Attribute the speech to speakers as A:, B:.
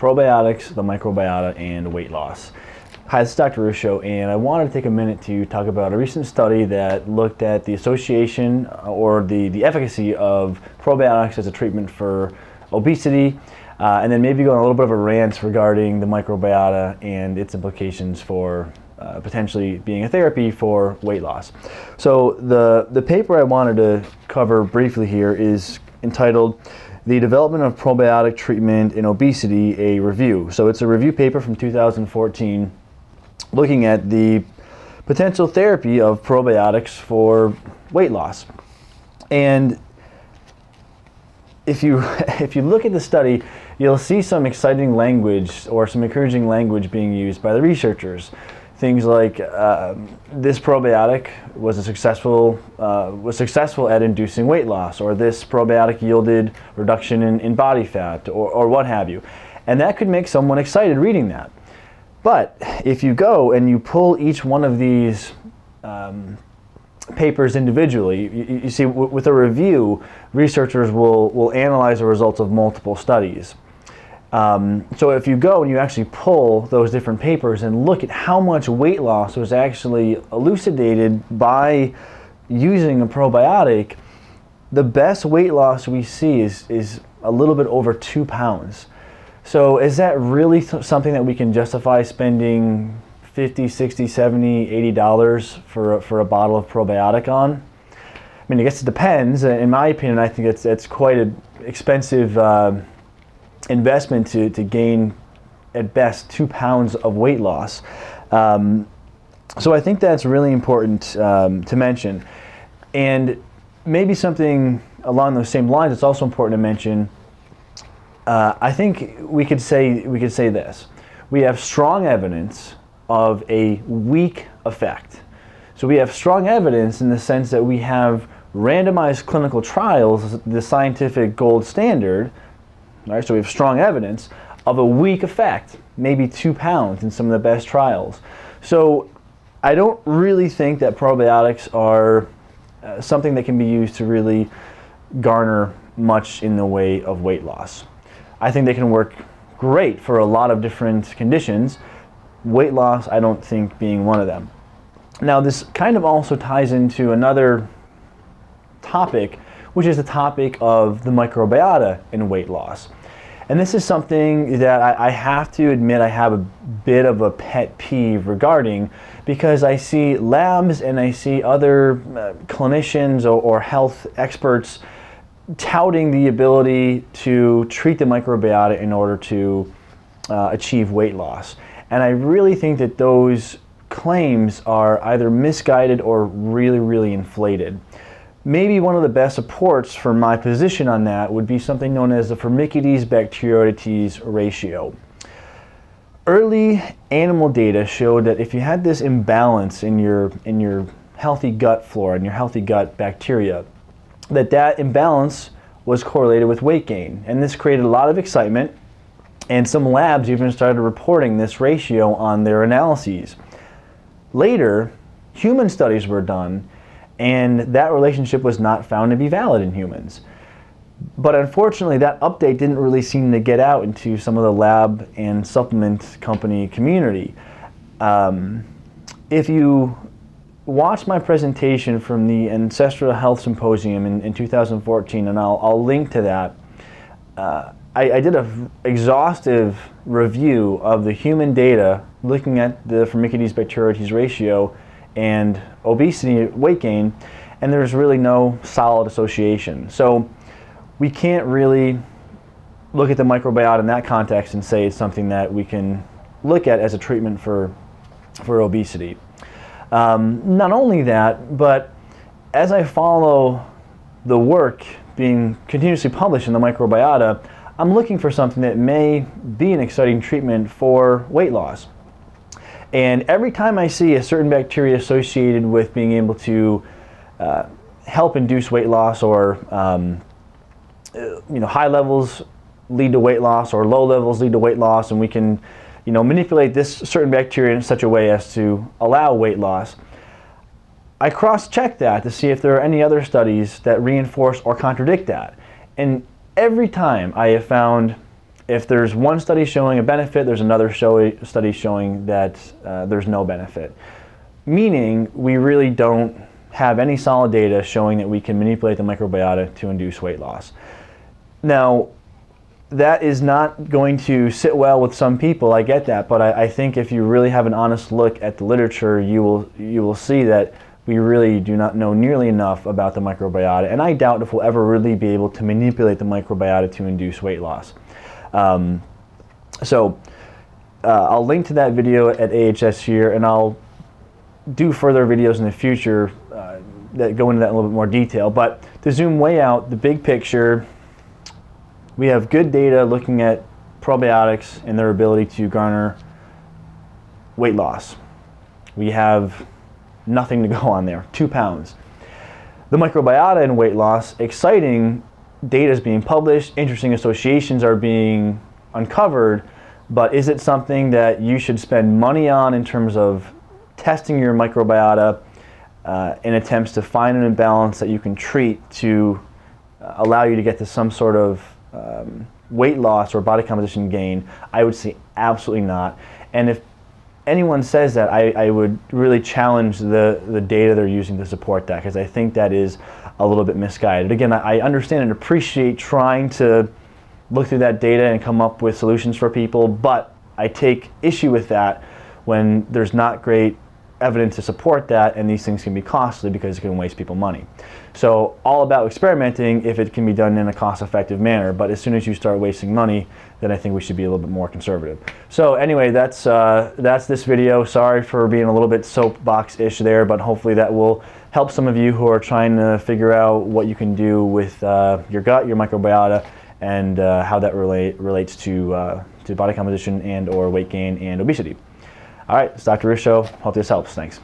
A: probiotics, the microbiota, and weight loss. Hi, this is Dr. Ruscio, and I wanted to take a minute to talk about a recent study that looked at the association or the efficacy of probiotics as a treatment for obesity, and then maybe go on a little bit of a rant regarding the microbiota and its implications for potentially being a therapy for weight loss. So the paper I wanted to cover briefly here is entitled "The Development of Probiotic Treatment in Obesity, a Review." So it's a review paper from 2014 looking at the potential therapy of probiotics for weight loss. And if you look at the study, you'll see some exciting language or some encouraging language being used by the researchers. Things like this probiotic was successful at inducing weight loss, or this probiotic yielded reduction in body fat, or what have you. And that could make someone excited reading that. But if you go and you pull each one of these papers individually, you see with a review, researchers will analyze the results of multiple studies. So if you go and you actually pull those different papers and look at how much weight loss was actually elucidated by using a probiotic, the best weight loss we see is a little bit over 2 pounds. So is that really something that we can justify spending $50, $60, $70, $80 for a bottle of probiotic on? I mean, I guess it depends. In my opinion, I think it's quite an expensive investment to gain at best 2 pounds of weight loss. So I think that's really important to mention. And maybe something along those same lines, it's also important to mention, I think we could say this: we have strong evidence of a weak effect. So we have strong evidence in the sense that we have randomized clinical trials, the scientific gold standard. Right? So we have strong evidence of a weak effect, maybe 2 pounds in some of the best trials. So I don't really think that probiotics are something that can be used to really garner much in the way of weight loss. I think they can work great for a lot of different conditions. Weight loss, I don't think being one of them. Now, this kind of also ties into another topic, which is the topic of the microbiota in weight loss. And this is something that I have to admit I have a bit of a pet peeve regarding, because I see labs and I see other clinicians or health experts touting the ability to treat the microbiota in order to achieve weight loss. And I really think that those claims are either misguided or really, really inflated. Maybe one of the best supports for my position on that would be something known as the Firmicutes-Bacteroidetes ratio. Early animal data showed that if you had this imbalance in your healthy gut flora and your healthy gut bacteria, that imbalance was correlated with weight gain. And this created a lot of excitement, and some labs even started reporting this ratio on their analyses. Later, human studies were done, and that relationship was not found to be valid in humans. But unfortunately, that update didn't really seem to get out into some of the lab and supplement company community. If you watch my presentation from the Ancestral Health Symposium in 2014, and I'll link to that, I did an exhaustive review of the human data looking at the Firmicutes-Bacteroidetes ratio and obesity weight gain, and there's really no solid association. So we can't really look at the microbiota in that context and say it's something that we can look at as a treatment for obesity. Not only that, but as I follow the work being continuously published in the microbiota, I'm looking for something that may be an exciting treatment for weight loss. And every time I see a certain bacteria associated with being able to help induce weight loss, or high levels lead to weight loss, or low levels lead to weight loss, and we can manipulate this certain bacteria in such a way as to allow weight loss, I cross-check that to see if there are any other studies that reinforce or contradict that. And every time I have found if there's one study showing a benefit, there's another study showing that there's no benefit. Meaning, we really don't have any solid data showing that we can manipulate the microbiota to induce weight loss. Now, that is not going to sit well with some people, I get that, but I think if you really have an honest look at the literature, you will see that we really do not know nearly enough about the microbiota, and I doubt if we'll ever really be able to manipulate the microbiota to induce weight loss. I'll link to that video at AHS here, and I'll do further videos in the future that go into that in a little bit more detail. But to zoom way out, the big picture, we have good data looking at probiotics and their ability to garner weight loss. We have nothing to go on there, 2 pounds. The microbiota and weight loss, exciting data is being published, interesting associations are being uncovered, but is it something that you should spend money on in terms of testing your microbiota in attempts to find an imbalance that you can treat to allow you to get to some sort of weight loss or body composition gain? I would say absolutely not. And if anyone says that, I would really challenge the data they're using to support that, because I think that is a little bit misguided. Again, I understand and appreciate trying to look through that data and come up with solutions for people, but I take issue with that when there's not great evidence to support that, and these things can be costly because it can waste people money. So all about experimenting if it can be done in a cost-effective manner, but as soon as you start wasting money, then I think we should be a little bit more conservative. So anyway, that's this video. Sorry for being a little bit soapbox-ish there, but hopefully that will help some of you who are trying to figure out what you can do with your gut, your microbiota, and how that relates to body composition and or weight gain and obesity. All right, it's Dr. Ruscio. Hope this helps. Thanks.